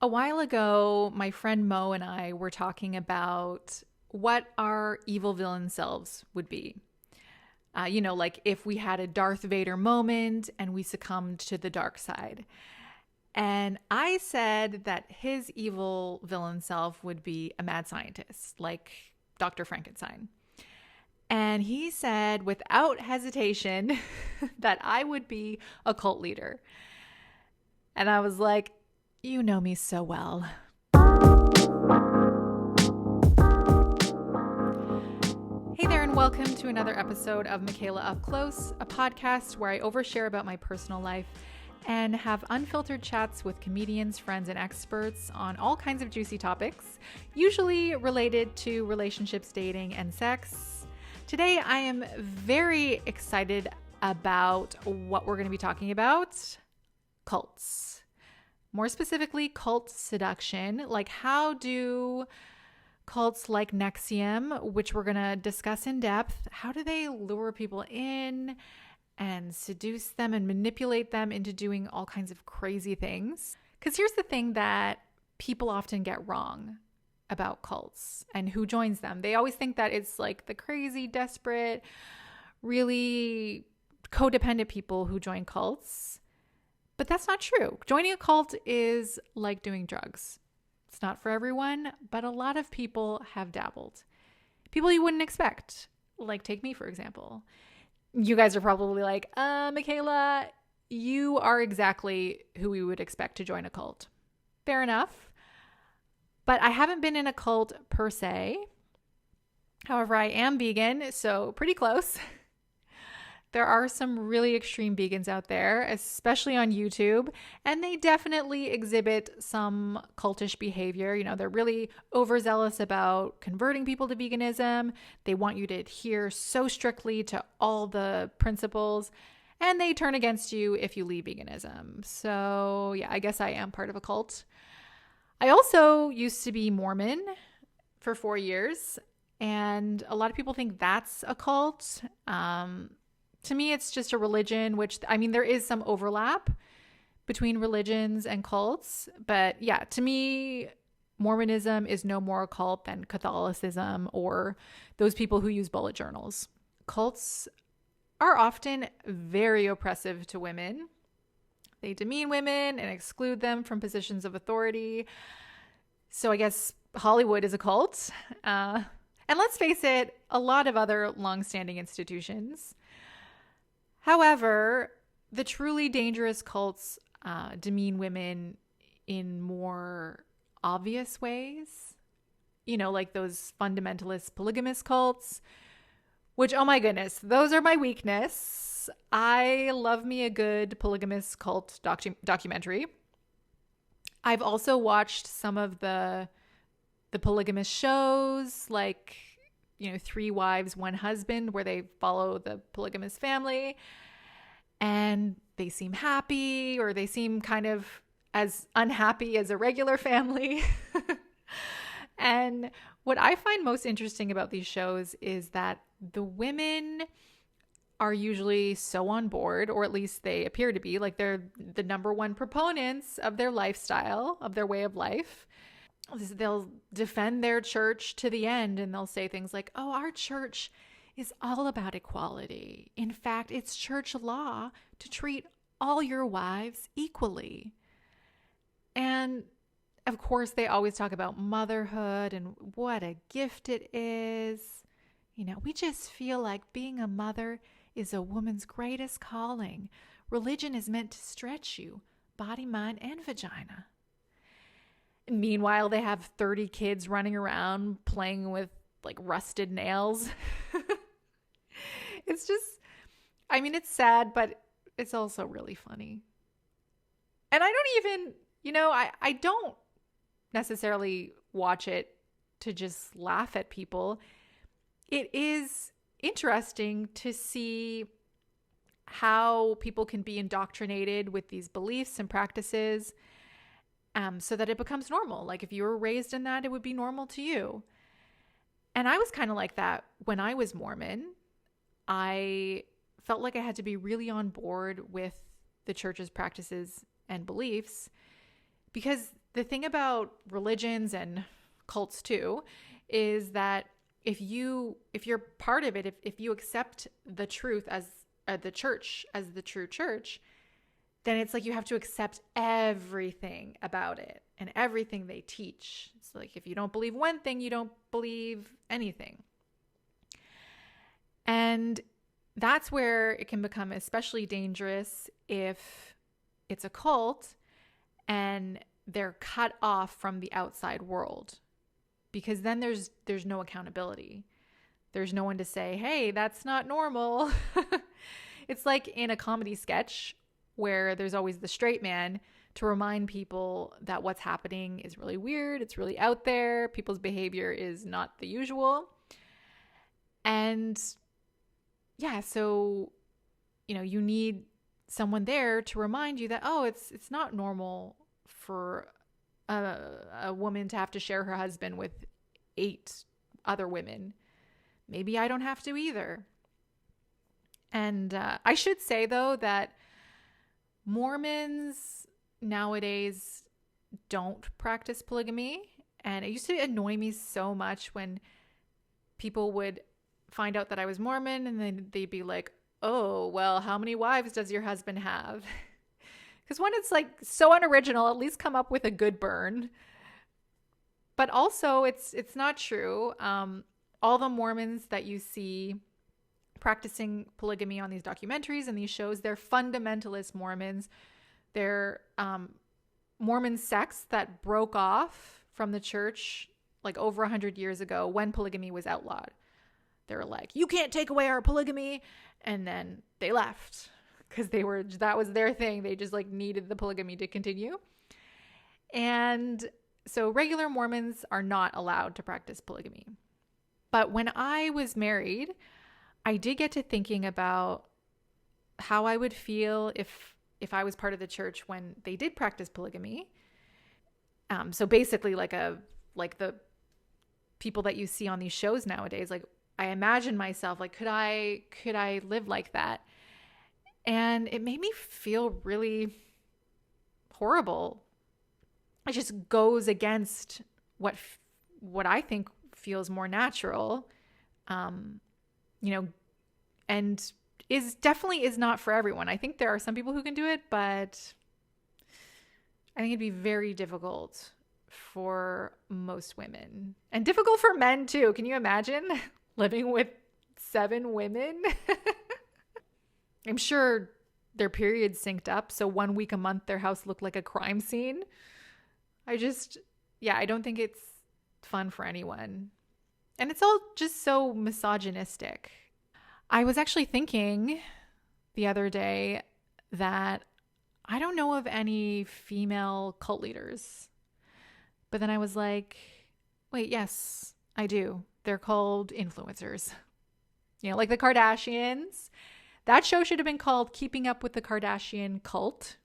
A while ago, my friend Mo and I were talking about what our evil villain selves would be. Like if we had a Darth Vader moment and we succumbed to the dark side. And I said that his evil villain self would be a mad scientist, like Dr. Frankenstein. And he said without hesitation that I would be a cult leader. And I was like, you know me so well. Hey there, and welcome to another episode of Michaela Up Close, a podcast where I overshare about my personal life and have unfiltered chats with comedians, friends, and experts on all kinds of juicy topics, usually related to relationships, dating, and sex. Today, I am very excited about what we're going to be talking about: cults. More specifically, cult seduction. Like, how do cults like NXIVM, which we're going to discuss in depth, how do they lure people in and seduce them and manipulate them into doing all kinds of crazy things? Because here's the thing that people often get wrong about cults and who joins them. They always think that it's like the crazy, desperate, really codependent people who join cults. But that's not true. Joining a cult is like doing drugs. It's not for everyone, but a lot of people have dabbled. People you wouldn't expect. Like, take me, for example. You guys are probably like, Michaela, you are exactly who we would expect to join a cult. Fair enough. But I haven't been in a cult per se. However, I am vegan, so pretty close. There are some really extreme vegans out there, especially on YouTube, and they definitely exhibit some cultish behavior. You know, they're really overzealous about converting people to veganism. They want you to adhere so strictly to all the principles, and they turn against you if you leave veganism. So yeah, I guess I am part of a cult. I also used to be Mormon for 4 years, and a lot of people think that's a cult. To me, it's just a religion, which, I mean, there is some overlap between religions and cults. But yeah, to me, Mormonism is no more a cult than Catholicism or those people who use bullet journals. Cults are often very oppressive to women. They demean women and exclude them from positions of authority. So I guess Hollywood is a cult. And let's face it, a lot of other longstanding institutions. However, the truly dangerous cults demean women in more obvious ways, like those fundamentalist polygamous cults, which, oh my goodness, those are my weakness. I love me a good polygamous cult documentary. I've also watched some of the polygamous shows, like 3 Wives, 1 Husband, where they follow the polygamous family and they seem happy, or they seem kind of as unhappy as a regular family. And what I find most interesting about these shows is that the women are usually so on board, or at least they appear to be, like they're the number one proponents of their lifestyle, of their way of life. They'll defend their church to the end, and they'll say things like, oh, our church is all about equality. In fact, it's church law to treat all your wives equally. And of course, they always talk about motherhood and what a gift it is. We just feel like being a mother is a woman's greatest calling. Religion is meant to stretch you, body, mind, and vagina. Meanwhile, they have 30 kids running around playing with like rusted nails. It's just, I mean, it's sad, but it's also really funny. And I don't even, I don't necessarily watch it to just laugh at people. It is interesting to see how people can be indoctrinated with these beliefs and practices, so that it becomes normal. Like if you were raised in that, it would be normal to you. And I was kind of like that when I was Mormon. I felt like I had to be really on board with the church's practices and beliefs because the thing about religions and cults too is that if you're part of it, if you accept the truth as the church as the true church, then it's like you have to accept everything about it and everything they teach. It's like if you don't believe one thing, you don't believe anything. And that's where it can become especially dangerous if it's a cult and they're cut off from the outside world, because then there's no accountability. There's no one to say, hey, that's not normal. It's like in a comedy sketch where there's always the straight man to remind people that what's happening is really weird. It's really out there. People's behavior is not the usual. And yeah, so, you need someone there to remind you that, oh, it's not normal for a woman to have to share her husband with 8 other women. Maybe I don't have to either. And I should say, though, that Mormons nowadays don't practice polygamy. And it used to annoy me so much when people would find out that I was Mormon and then they'd be like, oh, well, how many wives does your husband have? Because when it's like so unoriginal, at least come up with a good burn. But also it's not true. All the Mormons that you see practicing polygamy on these documentaries and these shows, they're fundamentalist Mormons. They're Mormon sects that broke off from the church like over 100 years ago when polygamy was outlawed. They were like, you can't take away our polygamy. And then they left because that was their thing. They just like needed the polygamy to continue. And so regular Mormons are not allowed to practice polygamy. But when I was married, I did get to thinking about how I would feel if I was part of the church when they did practice polygamy. So basically like the people that you see on these shows nowadays, like I imagine myself like, could I live like that? And it made me feel really horrible. It just goes against what I think feels more natural, and is not for everyone. I think there are some people who can do it, but I think it'd be very difficult for most women and difficult for men too. Can you imagine living with 7 women? I'm sure their periods synced up. So 1 week a month, their house looked like a crime scene. I don't think it's fun for anyone. And it's all just so misogynistic. I was actually thinking the other day that I don't know of any female cult leaders. But then I was like, wait, yes, I do. They're called influencers. Like the Kardashians. That show should have been called Keeping Up with the Kardashian Cult.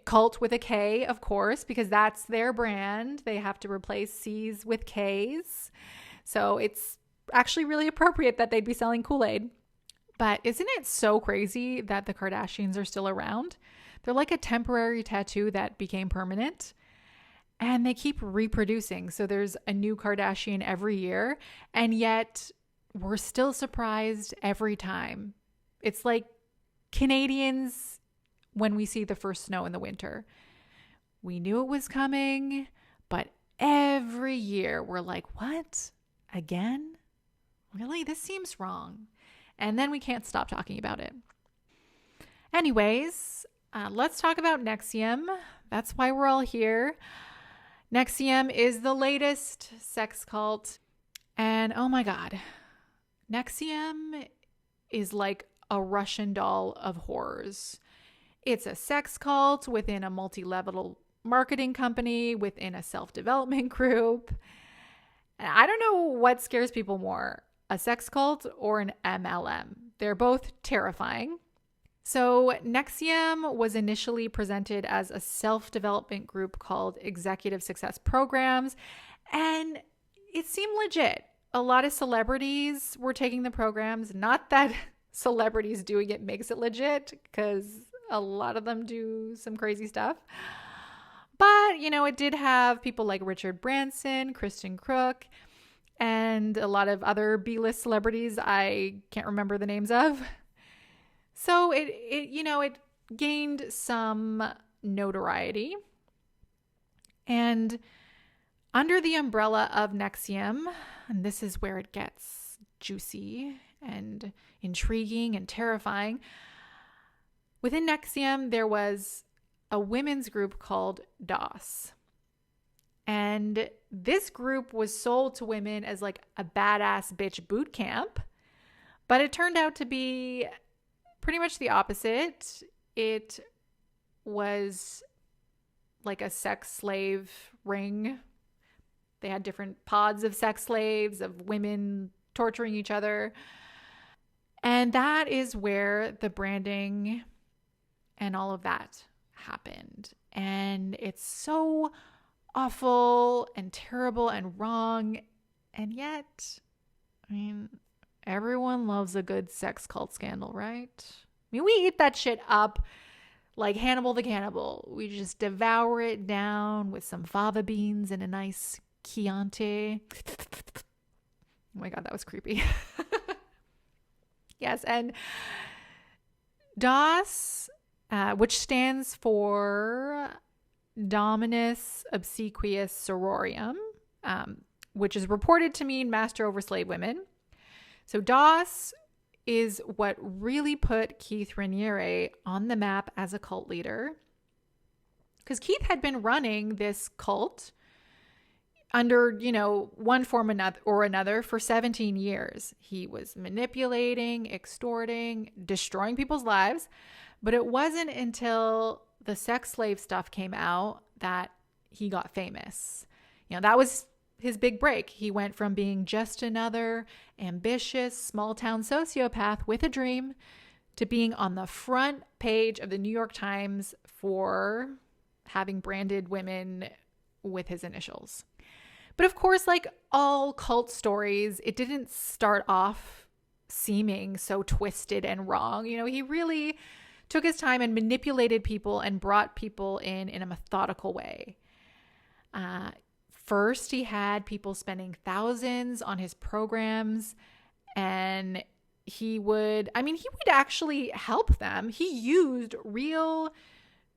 Cult with a K, of course, because that's their brand. They have to replace C's with K's. So it's actually really appropriate that they'd be selling Kool-Aid. But isn't it so crazy that the Kardashians are still around? They're like a temporary tattoo that became permanent. And they keep reproducing. So there's a new Kardashian every year. And yet we're still surprised every time. It's like Canadians when we see the first snow in the winter. We knew it was coming, but every year we're like, what? Again? Really? This seems wrong. And then we can't stop talking about it. Anyways, let's talk about NXIVM. That's why we're all here. NXIVM is the latest sex cult. And oh my God, NXIVM is like a Russian doll of horrors. It's a sex cult within a multi-level marketing company, within a self-development group. And I don't know what scares people more, a sex cult or an MLM. They're both terrifying. So NXIVM was initially presented as a self-development group called Executive Success Programs, and it seemed legit. A lot of celebrities were taking the programs. Not that celebrities doing it makes it legit, because a lot of them do some crazy stuff. But, it did have people like Richard Branson, Kristen Crook, and a lot of other B-list celebrities I can't remember the names of. So it gained some notoriety. And under the umbrella of NXIVM, and this is where it gets juicy and intriguing and terrifying, within NXIVM there was a women's group called DOS. And this group was sold to women as like a badass bitch boot camp, but it turned out to be pretty much the opposite. It was like a sex slave ring. They had different pods of sex slaves, of women torturing each other. And that is where the branding and all of that happened. And it's so awful and terrible and wrong. And yet, everyone loves a good sex cult scandal, right? We eat that shit up like Hannibal the Cannibal. We just devour it down with some fava beans and a nice Chianti. Oh my God, that was creepy. Yes, and DOS, which stands for Dominus Obsequious Sororium, which is reported to mean master over slave women. So DOS is what really put Keith Raniere on the map as a cult leader. Because Keith had been running this cult under, one form or another for 17 years. He was manipulating, extorting, destroying people's lives. But it wasn't until the sex slave stuff came out that he got famous. That was his big break. He went from being just another ambitious small town sociopath with a dream to being on the front page of the New York Times for having branded women with his initials. But of course, like all cult stories, it didn't start off seeming so twisted and wrong. He really took his time and manipulated people and brought people in a methodical way. First, he had people spending thousands on his programs, and he would actually help them. He used real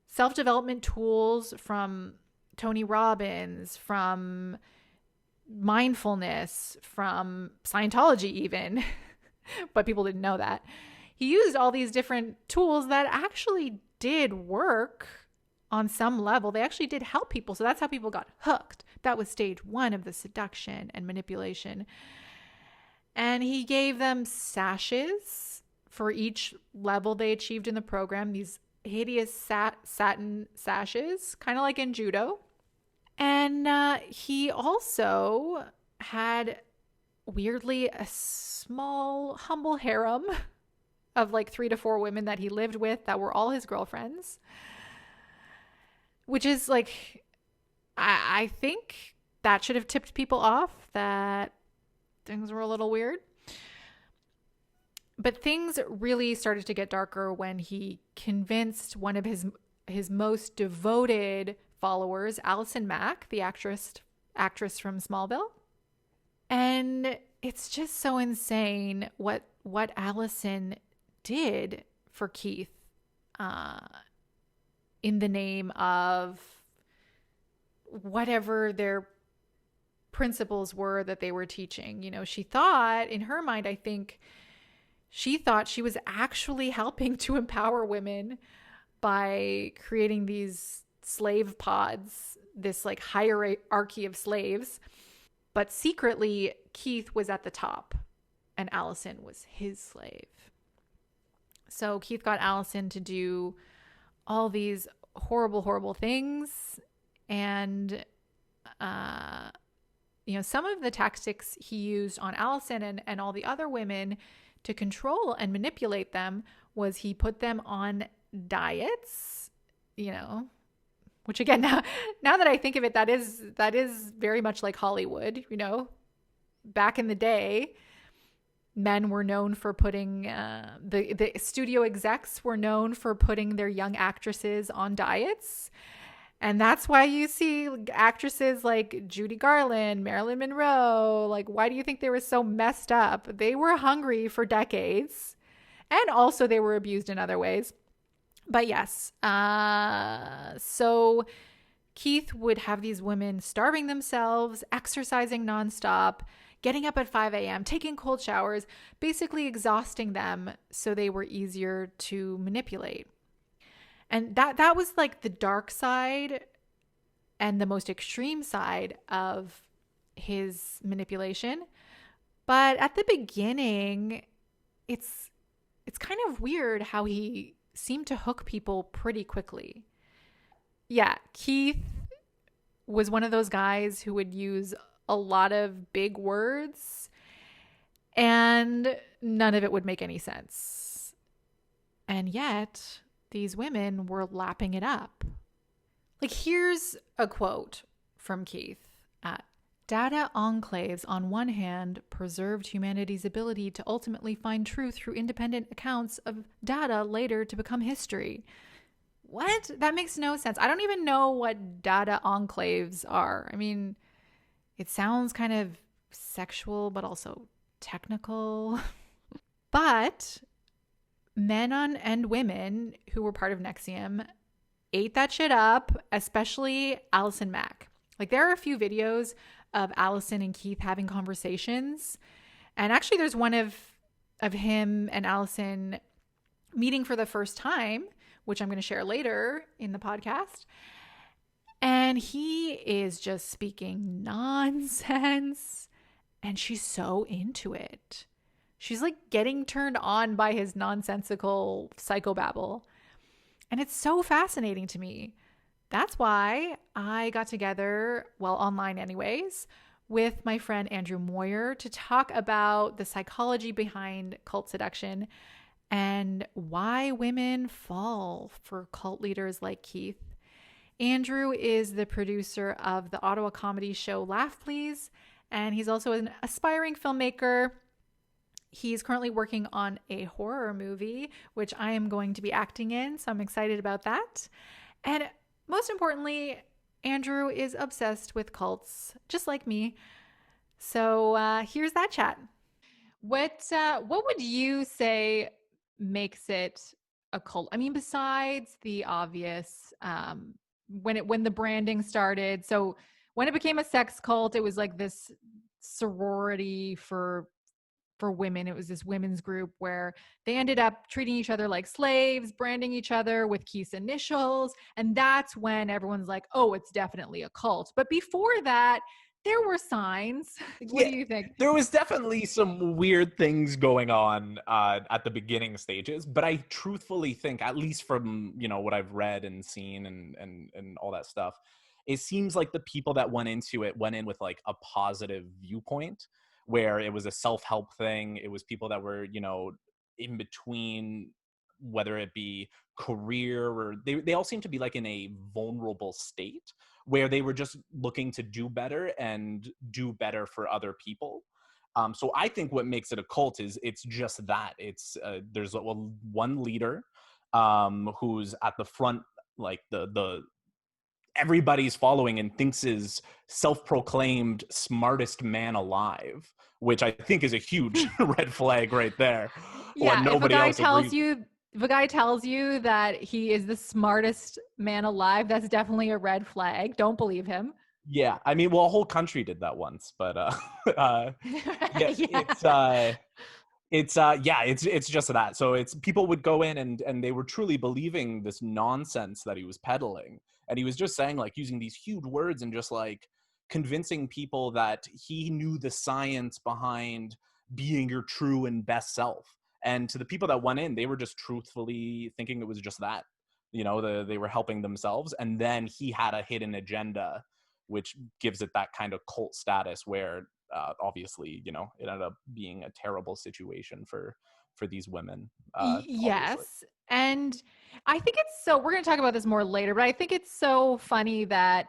self-development tools from Tony Robbins, from mindfulness, from Scientology even, but people didn't know that. He used all these different tools that actually did work on some level. They actually did help people. So that's how people got hooked. That was stage one of the seduction and manipulation. And he gave them sashes for each level they achieved in the program, these hideous satin sashes, kind of like in judo. And he also had, weirdly, a small, humble harem of like 3 to 4 women that he lived with that were all his girlfriends. Which is like, I think that should have tipped people off that things were a little weird. But things really started to get darker when he convinced one of his most devoted followers, Allison Mack, the actress from Smallville. And it's just so insane what Allison did for Keith in the name of whatever their principles were that they were teaching. She thought, in her mind, I think she thought she was actually helping to empower women by creating these slave pods, this like hierarchy of slaves. But secretly, Keith was at the top and Allison was his slave. So Keith got Allison to do all these horrible, horrible things. And, some of the tactics he used on Allison and all the other women to control and manipulate them was he put them on diets, which again, now that I think of it, that is very much like Hollywood, back in the day. Men were known for putting, the studio execs were known for putting their young actresses on diets. And that's why you see actresses like Judy Garland, Marilyn Monroe. Like, why do you think they were so messed up? They were hungry for decades. And also, they were abused in other ways. But yes, so Keith would have these women starving themselves, exercising nonstop, getting up at 5 a.m., taking cold showers, basically exhausting them so they were easier to manipulate. And that was like the dark side and the most extreme side of his manipulation. But at the beginning, it's kind of weird how he seemed to hook people pretty quickly. Yeah, Keith was one of those guys who would use a lot of big words and none of it would make any sense. And yet, these women were lapping it up. Like, here's a quote from Keith. Data enclaves, on one hand, preserved humanity's ability to ultimately find truth through independent accounts of data later to become history. What? That makes no sense. I don't even know what data enclaves are. I mean, it sounds kind of sexual, but also technical. But men and women who were part of NXIVM ate that shit up, especially Allison Mack. Like, there are a few videos of Allison and Keith having conversations. And actually, there's one of him and Allison meeting for the first time, which I'm going to share later in the podcast. And he is just speaking nonsense. And she's so into it. She's like getting turned on by his nonsensical psychobabble. And it's so fascinating to me. That's why I got together, well, online anyways, with my friend Andrew Moir to talk about the psychology behind cult seduction and why women fall for cult leaders like Keith. Andrew is the producer of the Ottawa comedy show Laugh Please, and he's also an aspiring filmmaker. He's currently working on a horror movie, which I am going to be acting in, so I'm excited about that. And most importantly, Andrew is obsessed with cults, just like me. So here's that chat. What would you say makes it a cult? I mean, besides the obvious, when the branding started. So when it became a sex cult, it was like this sorority for women. It was this women's group where they ended up treating each other like slaves, branding each other with Keith's initials. And that's when everyone's like, oh, it's definitely a cult. But before that, there were signs. What do you think? There was definitely some weird things going on at the beginning stages, but I truthfully think, at least from what I've read and seen and all that stuff, it seems like the people that went in with like a positive viewpoint, where it was a self-help thing. It was people that were in between, whether it be career or they all seem to be like in a vulnerable state where they were just looking to do better and do better for other people. So I think what makes it a cult is it's just that it's there's one leader who's at the front, like the everybody's following and thinks is self-proclaimed smartest man alive, which I think is a huge red flag right there. Yeah, when nobody else agrees. If a guy tells you that he is the smartest man alive, that's definitely a red flag. Don't believe him. Yeah, I mean, well, a whole country did that once, but yeah, it's just that. So it's people would go in and they were truly believing this nonsense that he was peddling, and he was just saying, like, using these huge words and just like convincing people that he knew the science behind being your true and best self. And to the people that went in, they were just truthfully thinking it was just that. They were helping themselves, and then he had a hidden agenda, which gives it that kind of cult status where obviously, it ended up being a terrible situation for these women. Yes. Obviously. And I think we're going to talk about this more later, but I think it's so funny that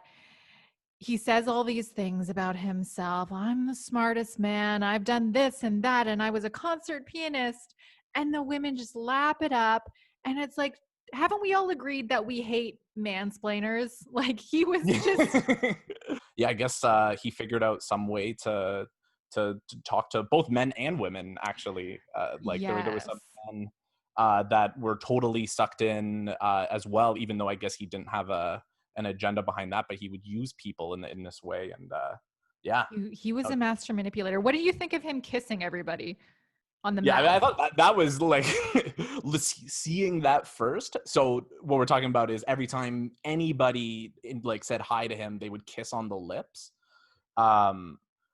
he says all these things about himself. I'm the smartest man. I've done this and that. And I was a concert pianist. And the women just lap it up. And it's like, haven't we all agreed that we hate mansplainers? Like, he was just Yeah, I guess he figured out some way to talk to both men and women, actually. Like there was yes. some men that were totally sucked in as well, even though I guess he didn't have an agenda behind that, but he would use people in this way. And yeah. He was a master manipulator. What do you think of him kissing everybody on the Yeah, I mouth? mean, I thought that was like seeing that first. So what we're talking about is every time anybody like said hi to him, they would kiss on the lips.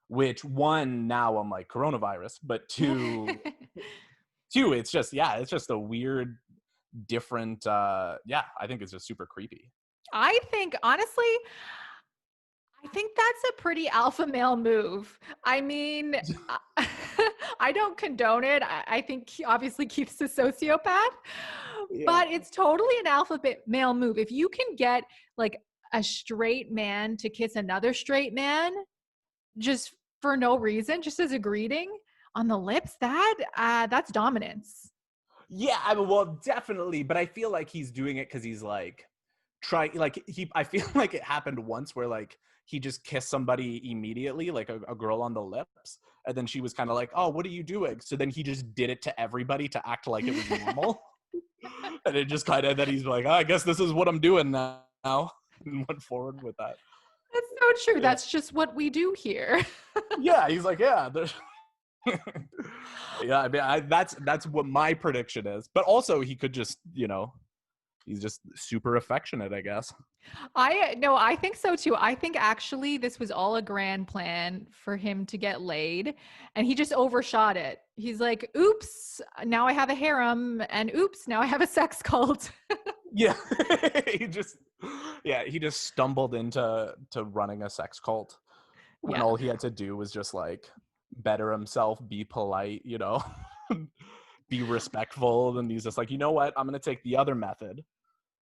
Which, one, now I'm like, coronavirus, but two, it's just a weird, different. Yeah, I think it's just super creepy. I think, honestly, I think that's a pretty alpha male move. I mean, I don't condone it. I think obviously Keith's a sociopath, Yeah. but it's totally an alpha male move. If you can get like a straight man to kiss another straight man just for no reason, just as a greeting on the lips, that's dominance. Yeah, I mean, well, definitely, but I feel like he's doing it because he's like trying. Like I feel like it happened once where like he just kissed somebody immediately, like a girl on the lips, and then she was kind of like, "Oh, what are you doing?" So then he just did it to everybody to act like it was normal, and it just kind of then he's like, oh, "I guess this is what I'm doing now," and went forward with that. That's so true. Yeah. That's just what we do here. Yeah, he's like, yeah. Yeah, I mean, that's what my prediction is. But also, he could just, he's just super affectionate, I guess. I think so too. I think actually this was all a grand plan for him to get laid, and he just overshot it. He's like, oops, now I have a harem, and oops, now I have a sex cult. Yeah. he just stumbled into running a sex cult when all he had to do was just like better himself, be polite, be respectful. And he's just like, you know what, I'm gonna take the other method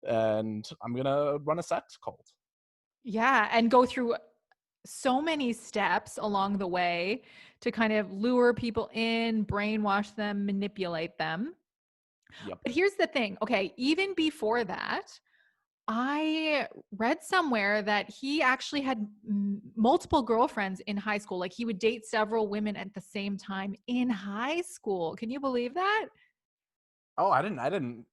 and I'm gonna run a sex cult. Yeah, and go through so many steps along the way to kind of lure people in, brainwash them, manipulate them. Yep. But here's the thing. Okay, even before that, I read somewhere that he actually had multiple girlfriends in high school. Like, he would date several women at the same time in high school. Can you believe that? Oh, I didn't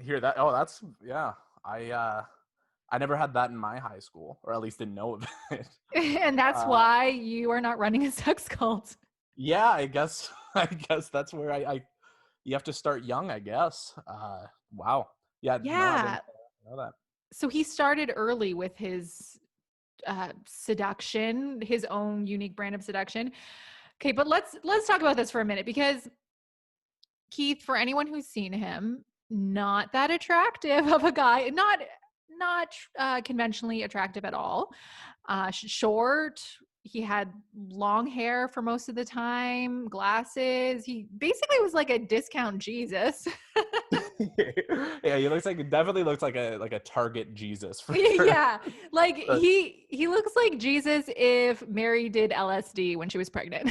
hear that. Oh, that's, yeah. I never had that in my high school, or at least didn't know of it. And that's why you are not running a sex cult. Yeah, I guess that's where I you have to start young, I guess. Wow. Yeah, no, I didn't know that. So he started early with his seduction, his own unique brand of seduction. Okay, but let's talk about this for a minute, because Keith, for anyone who's seen him, not that attractive of a guy, not conventionally attractive at all. Short. He had long hair for most of the time, glasses. He basically was like a discount Jesus. Yeah, definitely looks like a Target Jesus for sure. Yeah, like he looks like Jesus if Mary did LSD when she was pregnant.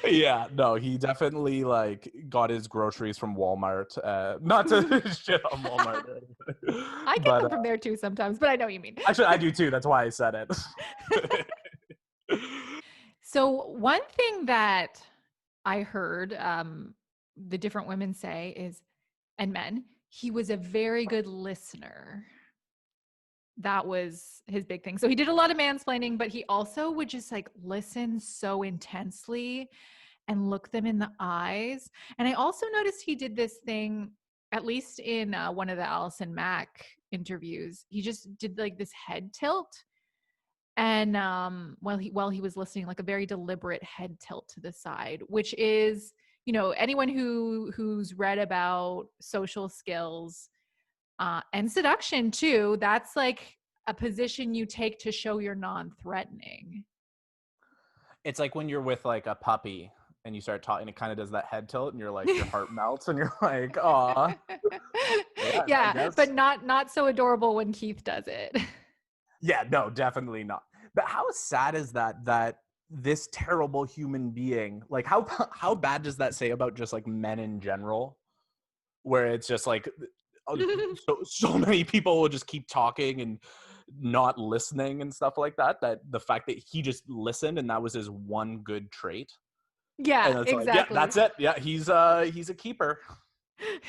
Yeah, no, he definitely like got his groceries from Walmart. Not to shit on Walmart. I get them from there too sometimes, but I know what you mean. Actually, I do too. That's why I said it. So one thing that I heard the different women say is, and men, he was a very good listener. That was his big thing. So he did a lot of mansplaining, but he also would just like listen so intensely and look them in the eyes. And I also noticed he did this thing, at least in one of the Allison Mack interviews. He just did like this head tilt. And while he was listening, like a very deliberate head tilt to the side, which is, anyone who's read about social skills and seduction too, that's like a position you take to show you're non-threatening. It's like when you're with like a puppy and you start talking, it kind of does that head tilt and you're like, your heart melts and you're like, aw. Yeah, but not so adorable when Keith does it. Yeah, no, definitely not. But how sad is that this terrible human being, like how bad does that say about just like men in general? where it's just like so many people will just keep talking and not listening and stuff like that, that the fact that he just listened and that was his one good trait. Yeah, And it's like, yeah, exactly. that's it. Yeah, he's a keeper.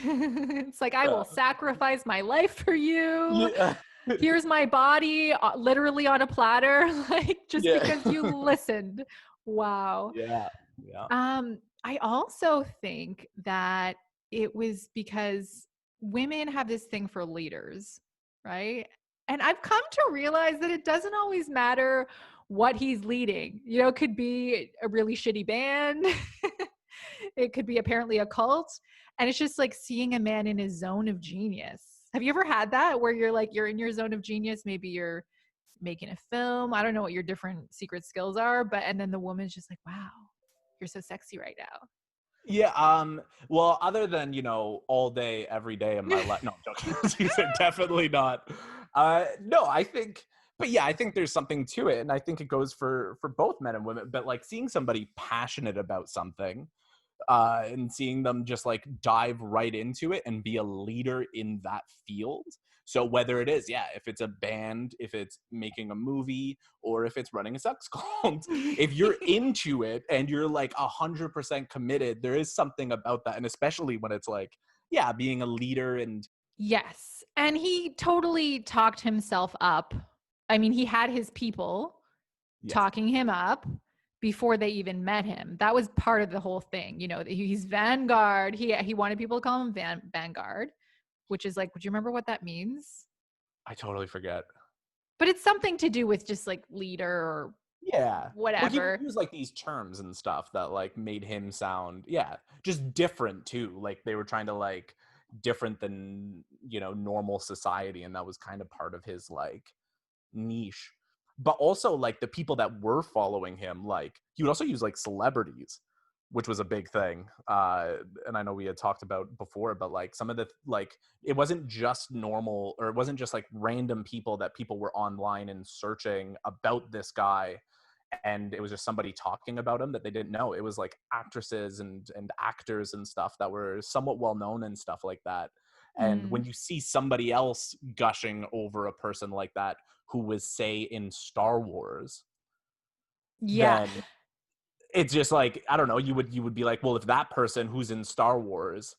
It's like, I will Yeah. sacrifice my life for you. Yeah. Here's my body, literally on a platter, like just Yeah. because you listened. Wow. Yeah. Yeah. I also think that it was because women have this thing for leaders, right? And I've come to realize that it doesn't always matter what he's leading. You know, it could be a really shitty band. It could be apparently a cult. And it's just like seeing a man in his zone of genius. Have you ever had that where you're like, you're in your zone of genius? Maybe you're making a film. I don't know what your different secret skills are, but, and then the woman's just like, wow, you're so sexy right Yeah. Well, other than, all day, every day in my life. No, I'm joking. She said definitely not. No, I think, but yeah, I think there's something to it. And I think it goes for both men and women, but like seeing somebody passionate about something, and seeing them just like dive right into it and be a leader in that field. So whether it is, yeah, if it's a band, if it's making a movie, or if it's running a sex cult, if you're now. into it and you're like 100% committed, there is something about that. And especially when it's like, yeah, being a leader and Yes. And he totally talked himself up. I mean, he had his people yes, talking him up before they even met him. That was part of the whole thing. You know, he's Vanguard. He wanted people to call him Vanguard, which is like, would you remember what that means? I totally forget. But it's something to do with just like leader or Yeah. Well, he would whatever. use like these terms and stuff that like made him sound, yeah, just different too. Like they were trying to like different than, normal society. And that was kind of part of his like niche. But also like the people that were following him, like he would also use like celebrities, which was a big thing. And I know we had talked about before, but like some of the like it wasn't just normal, or it wasn't just like random people that people were online and searching about this guy, and it was just somebody talking about him that they didn't know. It was like actresses and actors and stuff that were somewhat well known and stuff like that. And when Mm, you see somebody else gushing over a person like that who was, say, in Star Wars, yeah. then it's just like, I don't know, you would be like, well, if that person who's in Star Wars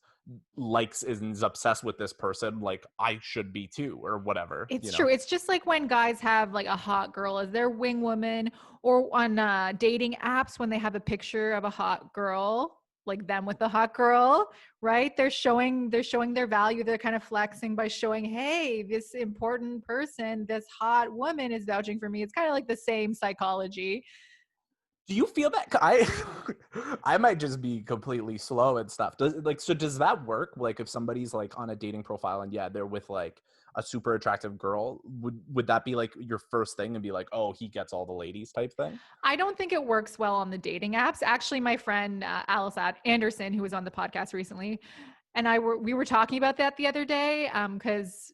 likes and is obsessed with this person, like I should be too, or whatever, It's true. It's just like when guys have like a hot girl as their wing woman, or on dating apps when they have a picture of a hot girl, like them with the hot girl, right? They're showing their value. They're kind of flexing by showing, hey, this important person, this hot woman is vouching for me. It's kind of like the same psychology. Do you feel that? I I might just be completely slow and stuff. Does that work? Like if somebody's like on a dating profile and yeah, they're with like a super attractive girl, would that be like your first thing and be like, oh, he gets all the ladies type thing? I don't think it works well on the dating apps. Actually, my friend Alice Anderson, who was on the podcast recently, and we were talking about that the other day, because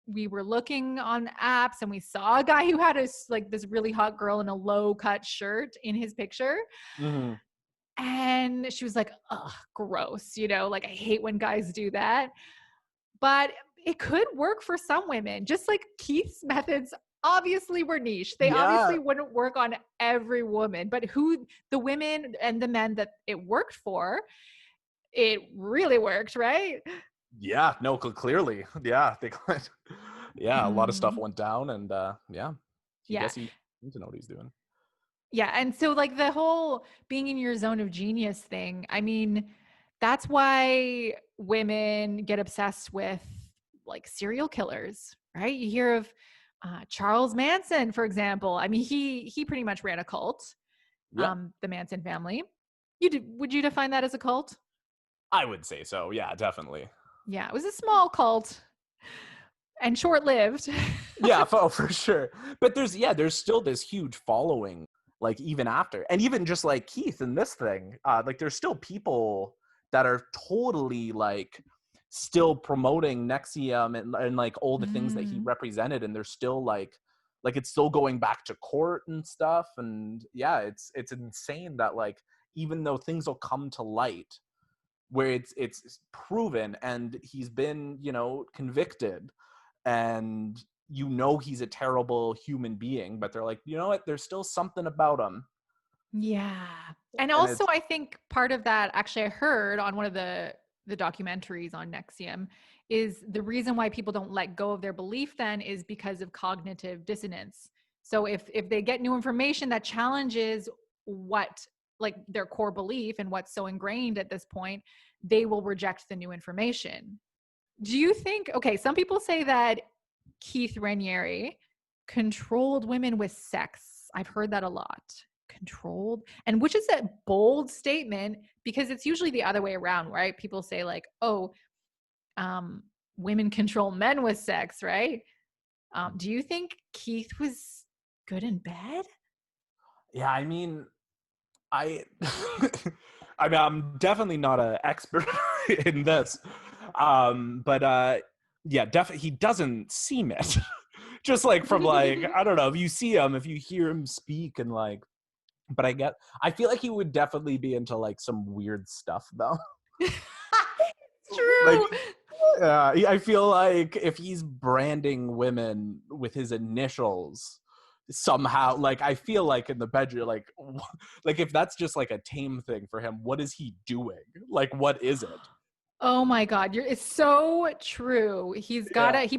we were looking on apps and we saw a guy who had like this really hot girl in a low cut shirt in his picture. Mm-hmm. And she was like, ugh, gross. You know, like I hate when guys do that. But it could work for some women, just like Keith's methods obviously were niche. They Yeah, obviously wouldn't work on every woman, but who the women and the men that it worked for, it really worked, right? yeah, no, clearly, yeah, yeah, a lot of stuff Mm, went down, and yeah, he yeah. guess he needs to know what he's doing. Yeah. And so, like, the whole being in your zone of genius thing, I mean, that's why women get obsessed with like serial killers, right? You hear of Charles Manson, for example. I mean, he pretty much ran a cult, Yeah, the Manson family. Would you define that as a cult? I would say so. Yeah, definitely. Yeah, it was a small cult and short lived. Yeah, for sure. But there's still this huge following, like even after, and even just like Keith in this thing, like there's still people that are totally like still promoting NXIVM and like all the things that he Mm. represented, and they're still like it's still going back to court and stuff, and yeah, it's insane that like even though things will come to light, where it's proven and he's been, convicted, and he's a terrible human being, but they're like, you know what, there's still something about him. Yeah. And And also I think part of that, actually I heard on one of the documentaries on NXIVM, is the reason why people don't let go of their belief then is because of cognitive dissonance. So if they get new information that challenges what, like, their core belief and what's so ingrained at this point, they will reject the new information. Do you think, okay, some people say that Keith Raniere controlled women with sex. I've heard that a lot. Controlled, and which is a bold statement, because it's usually the other way around, right? People say like, oh, women control men with sex, right? Do you think Keith was good in bed? Yeah, I mean, I I mean, I'm definitely not an expert in this. But yeah, definitely he doesn't seem it. Just like from like, I don't know, if you see him, if you hear him speak, and like, but I feel like he would definitely be into like some weird stuff though. Like, True. I feel like if he's branding women with his initials somehow, like, I feel like in the bedroom, like if that's just like a tame thing for him, what is he doing? Like, what is it? Oh my God. It's so true. He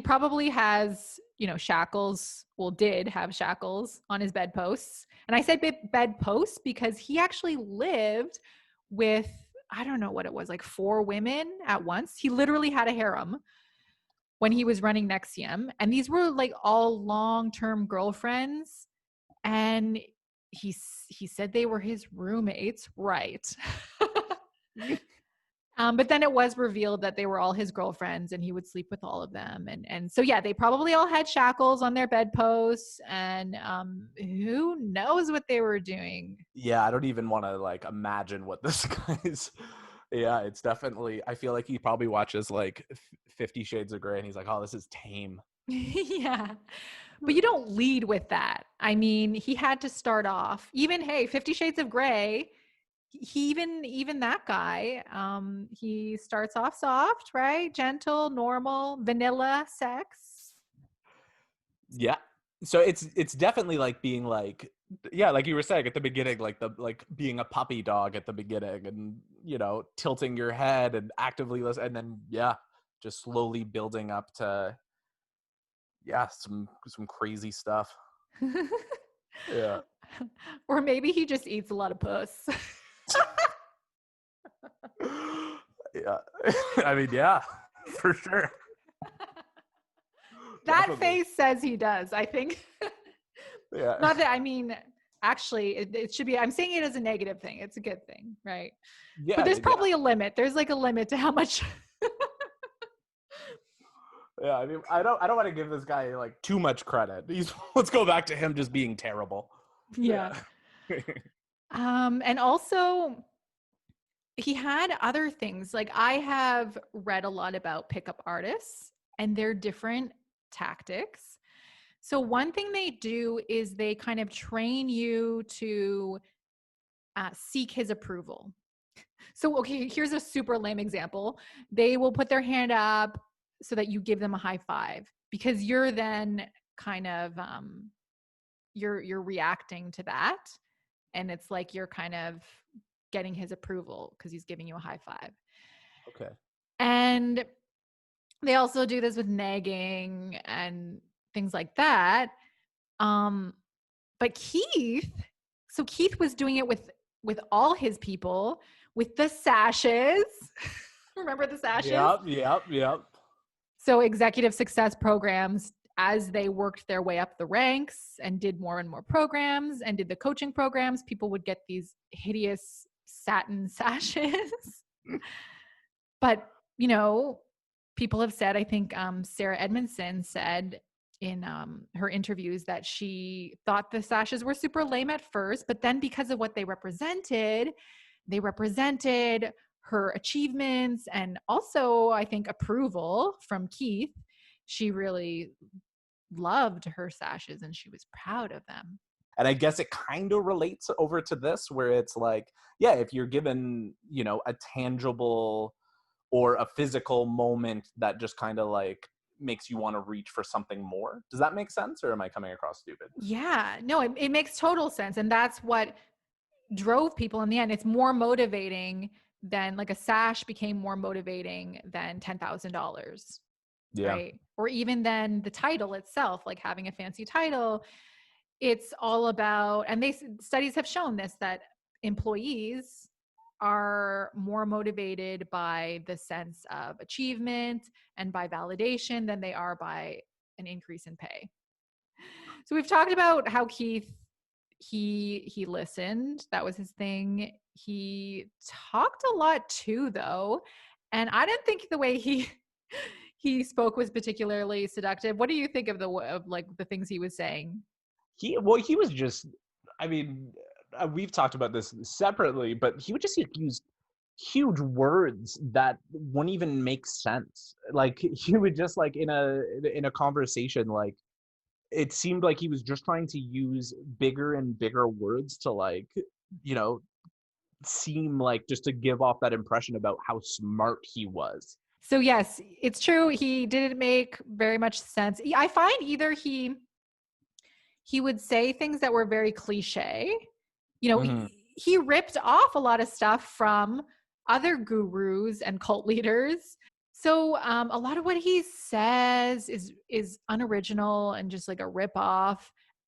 probably has, shackles. Well, did have shackles on his bedposts. And I say bedposts because he actually lived with, I don't know what it was, like 4 women at once. He literally had a harem when he was running NXIVM. And these were like all long-term girlfriends. And he said they were his roommates. Right. But then it was revealed that they were all his girlfriends and he would sleep with all of them. And so, yeah, they probably all had shackles on their bedposts, and who knows what they were doing. Yeah, I don't even want to like imagine what this guy's. Yeah, it's definitely, I feel like he probably watches like 50 Shades of Grey and he's like, oh, this is tame. Yeah. But you don't lead with that. I mean, he had to start off, even, hey, 50 Shades of Grey, he even that guy, he starts off soft, right? Gentle, normal, vanilla sex. Yeah. So it's definitely like being like, yeah, like you were saying at the beginning, like being a puppy dog at the beginning, and tilting your head and actively listen, and then just slowly building up to some crazy stuff. Yeah. Or maybe he just eats a lot of puss. Yeah. I mean, yeah, for sure. That Definitely. face says he does, I think. Yeah. Not that, I mean, actually, it should be, I'm saying it as a negative thing. It's a good thing, right? Yeah. But there's probably a limit. There's like a limit to how much. Yeah, I mean, I don't want to give this guy like too much credit. Let's go back to him just being terrible. Yeah. And also he had other things. Like, I have read a lot about pickup artists and their different tactics. So one thing they do is they kind of train you to seek his approval. So, okay, here's a super lame example. They will put their hand up so that you give them a high five, because you're then kind of, you're reacting to that. And it's like you're kind of getting his approval because he's giving you a high five. Okay. And they also do this with nagging and things like that. But Keith was doing it with all his people, with the sashes. Remember the sashes? Yep. So executive success programs, as they worked their way up the ranks and did more and more programs and did the coaching programs, people would get these hideous satin sashes. But, people have said, I think Sarah Edmondson said in her interviews that she thought the sashes were super lame at first, but then because of what they represented her achievements and also, I think, approval from Keith. She really loved her sashes and she was proud of them. And I guess it kind of relates over to this, where it's like, yeah, if you're given, a tangible or a physical moment that just kind of like makes you want to reach for something more. Does that make sense, or am I coming across stupid? Yeah, no, it makes total sense. And that's what drove people in the end. It's more motivating than, like, a sash became more motivating than $10,000, Yeah. right? Or even then the title itself, like having a fancy title. It's all about, and studies have shown this, that employees are more motivated by the sense of achievement and by validation than they are by an increase in pay. So we've talked about how Keith, he listened. That was his thing. He talked a lot too, though. And I didn't think the way he spoke was particularly seductive. What do you think of the things he was saying? He was just, I mean, we've talked about this separately, but he would just use huge words that wouldn't even make sense. Like, he would just, like, in a conversation, like, it seemed like he was just trying to use bigger and bigger words to, like, seem like, just to give off that impression about how smart he was. So yes, it's true. He didn't make very much sense. I find either he would say things that were very cliche. Mm-hmm. He ripped off a lot of stuff from other gurus and cult leaders. So a lot of what he says is unoriginal and just like a ripoff,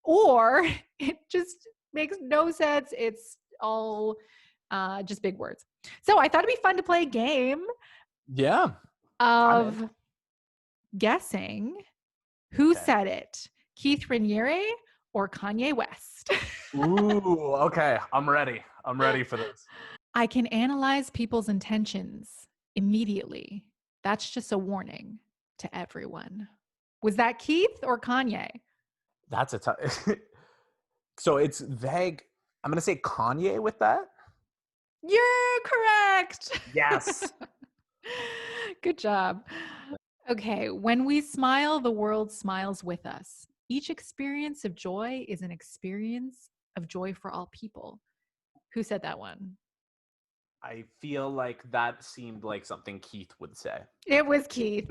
or it just makes no sense. It's all just big words. So I thought it'd be fun to play a game Yeah. of guessing who said it, Keith Raniere or Kanye West. Ooh, okay. I'm ready for this. I can analyze people's intentions immediately. That's just a warning to everyone. Was that Keith or Kanye? That's a tough. So it's vague. I'm going to say Kanye with that. You're correct. Yes. Good job. Okay. When we smile, the world smiles with us. Each experience of joy is an experience of joy for all people. Who said that one? I feel like that seemed like something Keith would say. It was Keith.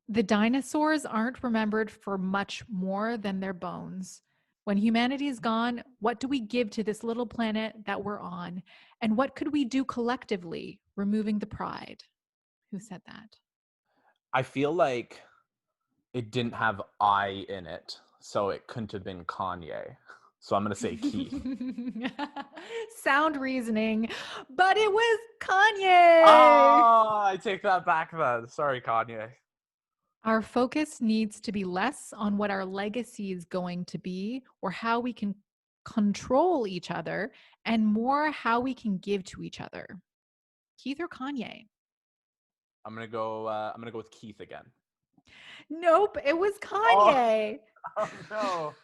The dinosaurs aren't remembered for much more than their bones. When humanity is gone, what do we give to this little planet that we're on? And what could we do collectively, removing the pride? Who said that? I feel like it didn't have I in it, so it couldn't have been Kanye. So I'm going to say Keith. Sound reasoning, but it was Kanye. Oh, I take that back then. Sorry, Kanye. Our focus needs to be less on what our legacy is going to be or how we can control each other, and more how we can give to each other. Keith or Kanye? I'm gonna go with Keith again. Nope, it was Kanye. Oh no.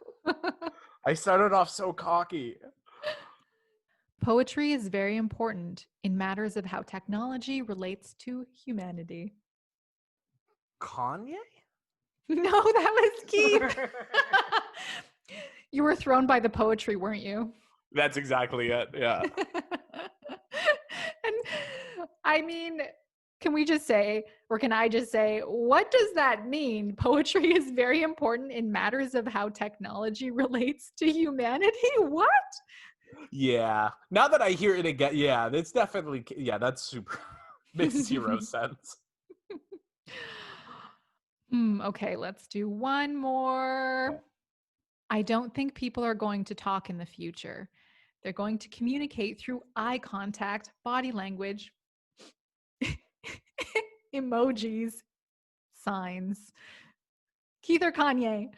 I started off so cocky. Poetry is very important in matters of how technology relates to humanity. Kanye? No, that was Keith. You were thrown by the poetry, weren't you? That's exactly it. Yeah. And I mean, can we just say, or can I just say, what does that mean? Poetry is very important in matters of how technology relates to humanity? What? Yeah. Now that I hear it again, yeah, that's definitely, yeah, that's super, makes zero sense. Okay, let's do one more. Okay. I don't think people are going to talk in the future. They're going to communicate through eye contact, body language, emojis, signs. Keith or Kanye?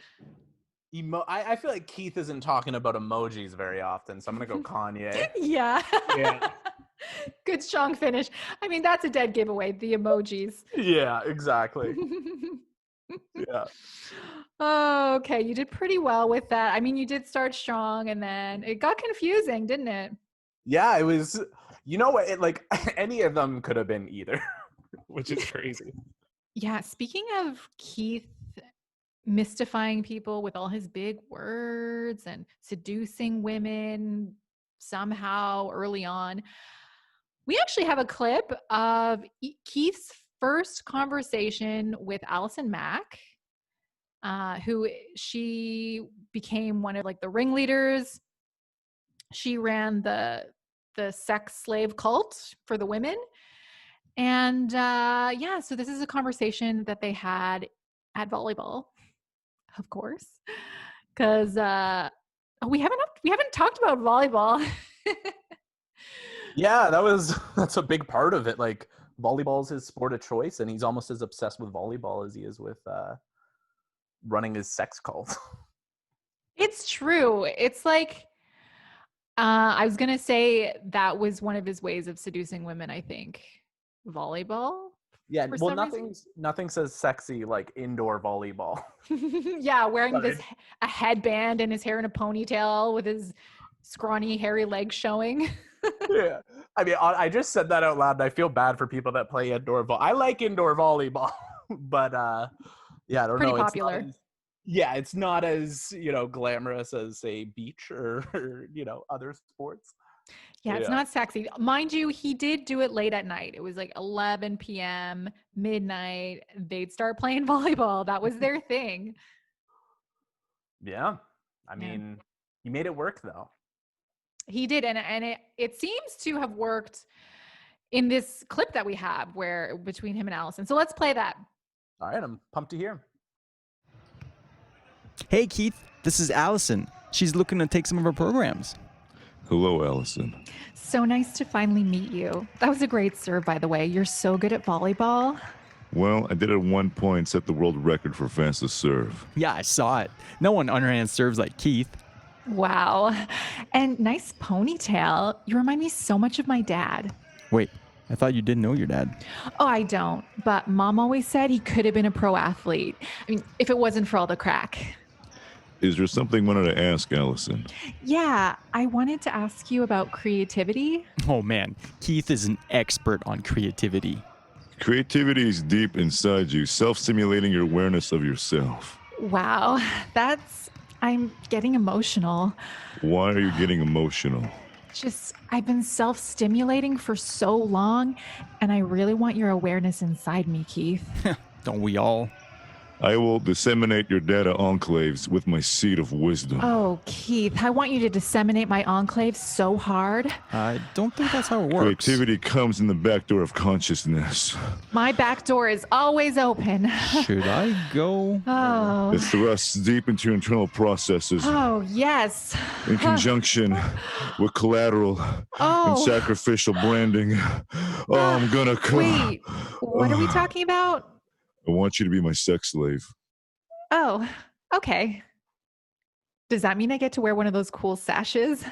I feel like Keith isn't talking about emojis very often, so I'm gonna go Kanye. Yeah. Yeah. Good strong finish. I mean, that's a dead giveaway, the emojis. Yeah, exactly. Yeah. Oh, okay. You did pretty well with that. I mean, you did start strong and then it got confusing, didn't it? Yeah, it was, you know what, like any of them could have been either, which is crazy. Yeah. Speaking of Keith mystifying people with all his big words and seducing women somehow early on. We actually have a clip of Keith's first conversation with Allison Mack, who she became one of like the ringleaders. She ran the sex slave cult for the women. And yeah, so this is a conversation that they had at volleyball, of course, because we haven't talked about volleyball. Yeah, that's a big part of it. Like, volleyball is his sport of choice, and he's almost as obsessed with volleyball as he is with running his sex cult. It's true. It's like I was gonna say that was one of his ways of seducing women, I think. Volleyball. Yeah, For well, some reason. nothing says sexy like indoor volleyball. Yeah, wearing a headband and his hair in a ponytail with his scrawny, hairy legs showing. Yeah, I mean, I just said that out loud, and I feel bad for people that play indoor volleyball. I like indoor volleyball, but yeah, I don't Pretty know. popular. It's not as glamorous as say beach or other sports. Yeah, it's not sexy. Mind you, he did do it late at night. It was like 11 p.m., midnight. They'd start playing volleyball. That was their thing. Yeah. I mean, he made it work though. He did, and it seems to have worked in this clip that we have where between him and Allison. So let's play that. All right, I'm pumped to hear. Hey Keith, this is Allison. She's looking to take some of our programs. Hello, Allison. So nice to finally meet you. That was a great serve, by the way. You're so good at volleyball. Well, I did at one point set the world record for fastest serve. Yeah, I saw it. No one underhand serves like Keith. Wow. And nice ponytail. You remind me so much of my dad. Wait, I thought you didn't know your dad. Oh, I don't. But Mom always said he could have been a pro athlete. I mean, if it wasn't for all the crack. Is there something I wanted to ask, Allison? Yeah, I wanted to ask you about creativity. Oh man, Keith is an expert on creativity. Creativity is deep inside you, self-stimulating your awareness of yourself. Wow, I'm getting emotional. Why are you getting emotional? I've been self-stimulating for so long, and I really want your awareness inside me, Keith. Don't we all? I will disseminate your data enclaves with my seed of wisdom. Oh, Keith, I want you to disseminate my enclave so hard. I don't think that's how it works. Creativity comes in the back door of consciousness. My back door is always open. Should I go? Oh. It thrusts deep into your internal processes. Oh, yes. In conjunction with collateral and sacrificial branding. Oh, I'm gonna come. Wait, what are we talking about? I want you to be my sex slave. Oh, okay. Does that mean I get to wear one of those cool sashes?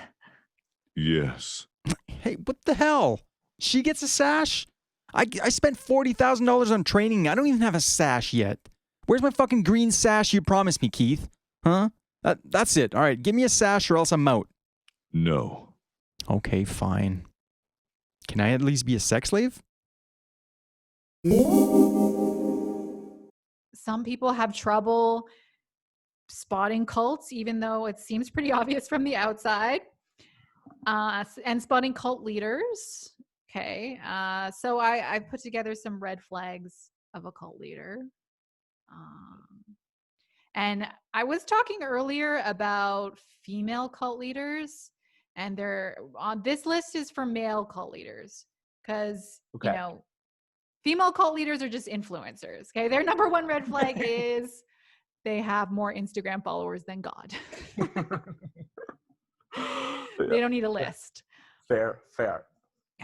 Yes. Hey, what the hell? She gets a sash? I spent $40,000 on training. I don't even have a sash yet. Where's my fucking green sash you promised me, Keith? Huh? That's it. All right, give me a sash or else I'm out. No. Okay, fine. Can I at least be a sex slave? Some people have trouble spotting cults, even though it seems pretty obvious from the outside, and spotting cult leaders. Okay, so I put together some red flags of a cult leader. And I was talking earlier about female cult leaders, and they're on this list is for male cult leaders because, female cult leaders are just influencers. Okay. Their number one red flag is they have more Instagram followers than God. They don't need a list. Fair.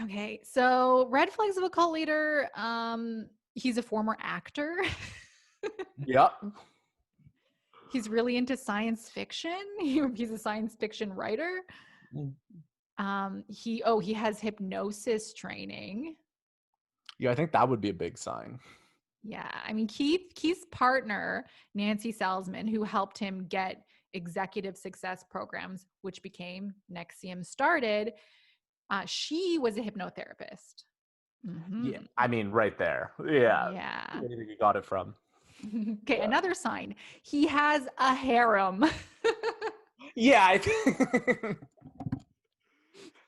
Okay. So red flags of a cult leader. He's a former actor. Yep. He's really into science fiction. He's a science fiction writer. He has hypnosis training. Yeah, I think that would be a big sign. Yeah. I mean, Keith's partner, Nancy Salzman, who helped him get executive success programs, which became NXIVM started, she was a hypnotherapist. Mm-hmm. Yeah, I mean, right there. Yeah. Yeah. Where do you think you got it from? Okay, another sign. He has a harem. Yeah, I think.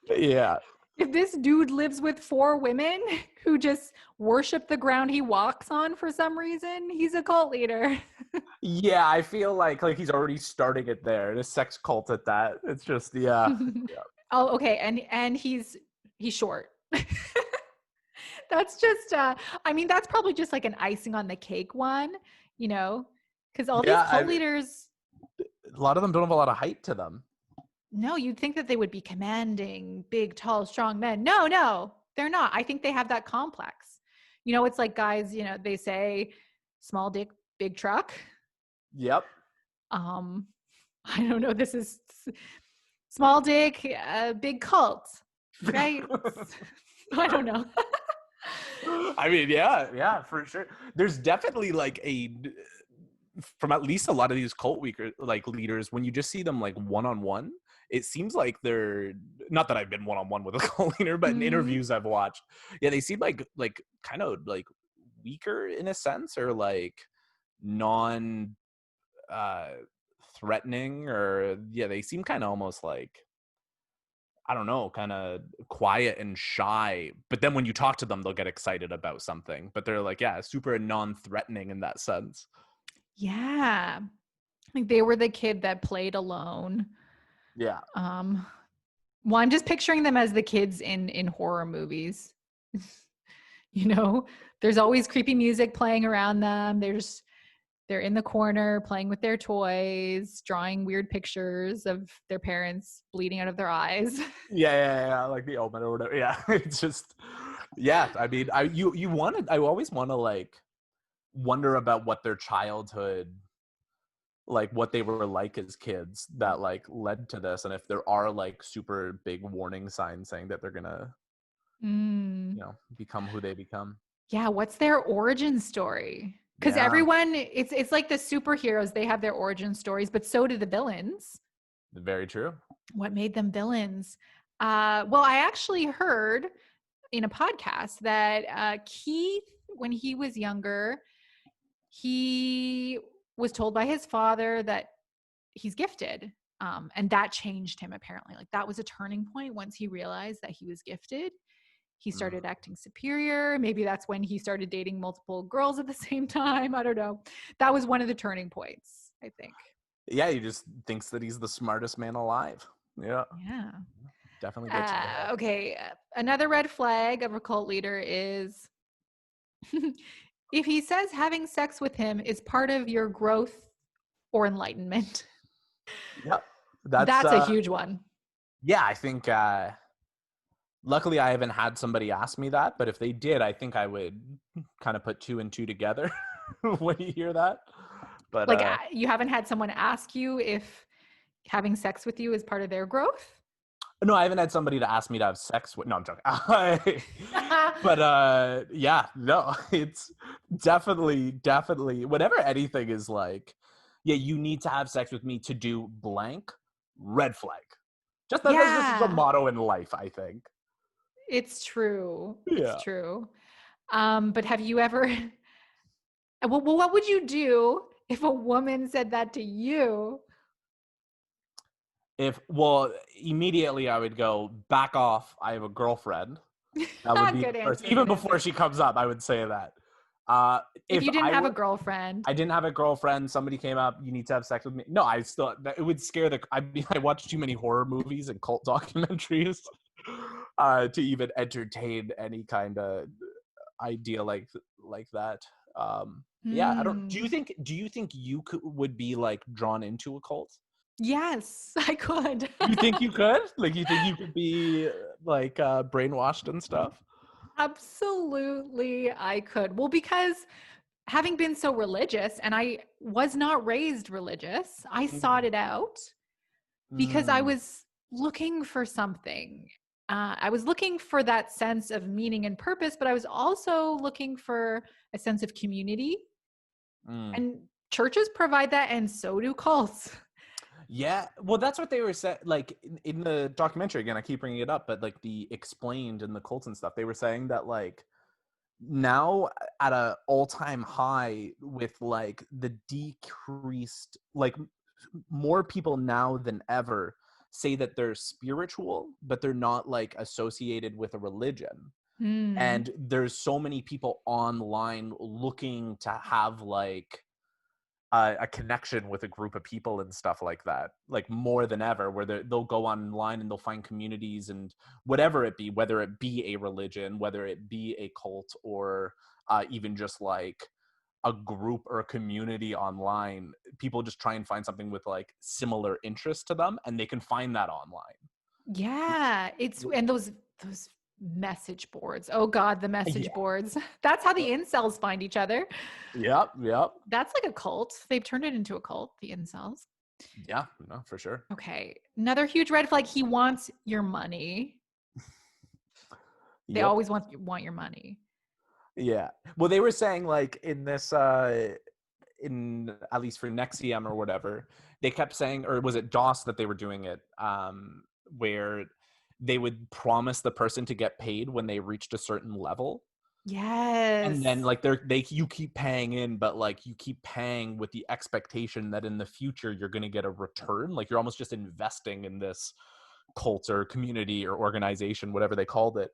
Yeah. If this dude lives with 4 women who just worship the ground he walks on for some reason, he's a cult leader. Yeah, I feel like he's already starting it there. The sex cult at that. It's just yeah. Oh, okay, and he's short. That's just I mean, that's probably just like an icing on the cake one, you know, because all these Yeah, cult leaders, a lot of them don't have a lot of height to them. no, you'd think that they would be commanding, big, tall, strong men. No, they're not. I think they have that complex. You know, it's like guys, you know, they say small dick, big truck. Yep. I don't know. This is small dick, big cult, right? I don't know. I mean, yeah, for sure. There's definitely like from at least a lot of these cult leaders, when you just see them like one-on-one, it seems like they're not that I've been one-on-one with a cult leader, but in interviews I've watched, yeah, they seem like kind of like weaker in a sense, or like non threatening, or yeah, they seem kind of almost like, I don't know, kind of quiet and shy. But then when you talk to them, they'll get excited about something. But they're like, yeah, super non-threatening in that sense. Yeah. Like they were the kid that played alone. Yeah. Well, I'm just picturing them as the kids in horror movies. You know, there's always creepy music playing around them. They're in the corner playing with their toys, drawing weird pictures of their parents bleeding out of their eyes. Yeah, like The Omen or whatever. Yeah, it's just, yeah. I mean, I always want to like wonder about what their childhood, like what they were like as kids that like led to this, and if there are like super big warning signs saying that they're gonna, become who they become. Yeah, what's their origin story? Because everyone, it's like the superheroes, they have their origin stories, but so do the villains. Very true. What made them villains? Well, I actually heard in a podcast that Keith, when he was younger, he was told by his father that he's gifted. And that changed him, apparently. Like that was a turning point once he realized that he was gifted. He started acting superior. Maybe that's when he started dating multiple girls at the same time. I don't know. That was one of the turning points, I think. Yeah, he just thinks that he's the smartest man alive. Yeah. Yeah. Definitely gets you. Okay. Another red flag of a cult leader is if he says having sex with him is part of your growth or enlightenment. Yep. That's a huge one. Yeah, I think luckily I haven't had somebody ask me that, but if they did, I think I would kind of put 2 and 2 together when you hear that. But like you haven't had someone ask you if having sex with you is part of their growth? No, I haven't had somebody to ask me to have sex with. No, I'm joking. But yeah, no, it's definitely whenever anything is like, yeah, you need to have sex with me to do blank, red flag. Just that's just a motto in life, I think. It's true. Yeah. It's true. But have you ever well, what would you do if a woman said that to you? Immediately I would go, back off. I have a girlfriend. That would be Good answer. even before she comes up. I would say that. If you didn't have a girlfriend, I didn't have a girlfriend. Somebody came up. You need to have sex with me. No, it would scare I watched too many horror movies and cult documentaries to even entertain any kind of idea like that. Yeah, I don't. Do you think you would be like drawn into a cult? Yes, I could. You think you could? Like, you think you could be like brainwashed and stuff? Absolutely, I could. Well, because having been so religious, and I was not raised religious, I sought it out because I was looking for something. I was looking for that sense of meaning and purpose, but I was also looking for a sense of community. And churches provide that, and so do cults. Yeah, well, that's what they were saying. Like in the documentary, again, I keep bringing it up, but like the explained in the cults and stuff, they were saying that like now at a all-time high with like the decreased, like more people now than ever say that they're spiritual, but they're not like associated with a religion. And there's so many people online looking to have like a connection with a group of people and stuff like that, like more than ever, where they'll go online and they'll find communities and whatever it be, whether it be a religion, whether it be a cult, or even just like a group or a community online. People just try and find something with like similar interest to them, and they can find that online. Yeah, and those message boards. Oh God, the message boards. That's how the incels find each other. Yep. That's like a cult. They've turned it into a cult, the incels. Yeah, no, for sure. Okay. Another huge red flag. He wants your money. They always want your money. Yeah. Well, they were saying like in this, in at least for NXIVM or whatever, they kept saying, or was it DOS that they were doing it, where they would promise the person to get paid when they reached a certain level. Yes. And then like you keep paying in, but like you keep paying with the expectation that in the future you're going to get a return. Like you're almost just investing in this cult or community or organization, whatever they called it,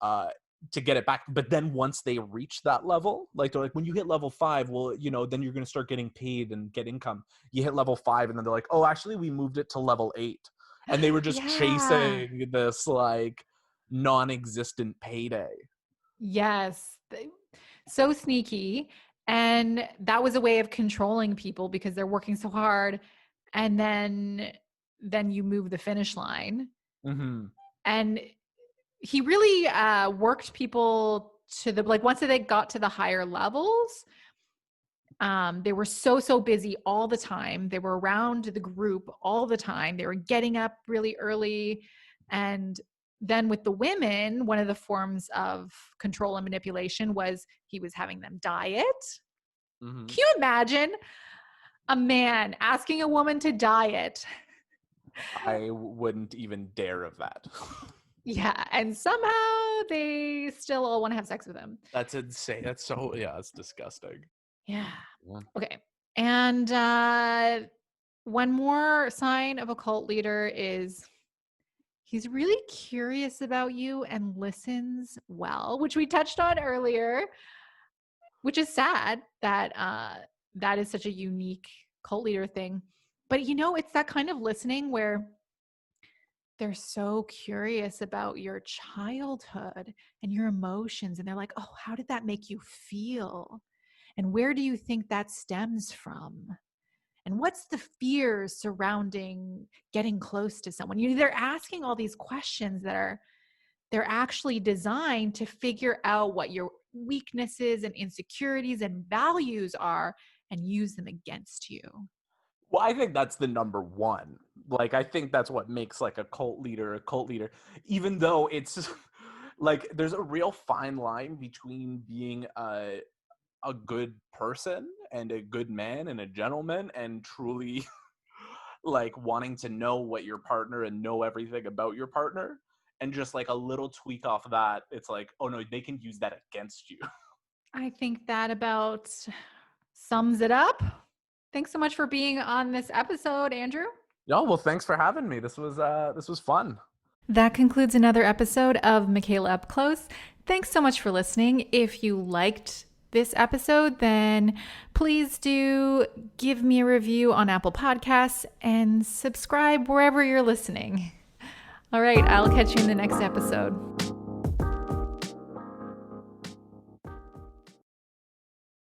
to get it back. But then once they reach that level, like they're like, when you hit level 5, well, you know, then you're going to start getting paid and get income. You hit level 5 and then they're like, oh, actually we moved it to level 8. And they were just chasing this like non-existent payday. Yes. So sneaky. And that was a way of controlling people because they're working so hard. And then you move the finish line. Mm-hmm. And he really worked people to the, like once they got to the higher levels, they were so busy all the time. They were around the group all the time. They were getting up really early. And then with the women, one of the forms of control and manipulation was he was having them diet. Mm-hmm. Can you imagine a man asking a woman to diet? I wouldn't even dare of that. Yeah, and somehow they still all want to have sex with him. That's insane. That's so, yeah, it's disgusting. Yeah. Okay. And one more sign of a cult leader is he's really curious about you and listens well, which we touched on earlier, which is sad that that is such a unique cult leader thing. But, you know, it's that kind of listening where they're so curious about your childhood and your emotions. And they're like, oh, how did that make you feel? And where do you think that stems from? And what's the fears surrounding getting close to someone? They're asking all these questions that they're actually designed to figure out what your weaknesses and insecurities and values are and use them against you. Well, I think that's the number one. Like, I think that's what makes like a cult leader, even though it's like, there's a real fine line between being a good person and a good man and a gentleman and truly like wanting to know what your partner and know everything about your partner, and just like a little tweak off that, it's like, oh no, they can use that against you. I think that about sums it up. Thanks so much for being on this episode, Andrew. No, well, thanks for having me. This was fun. That concludes another episode of Michaela Up Close. Thanks so much for listening. If you liked this episode, then please do give me a review on Apple Podcasts and subscribe wherever you're listening. All right, I'll catch you in the next episode.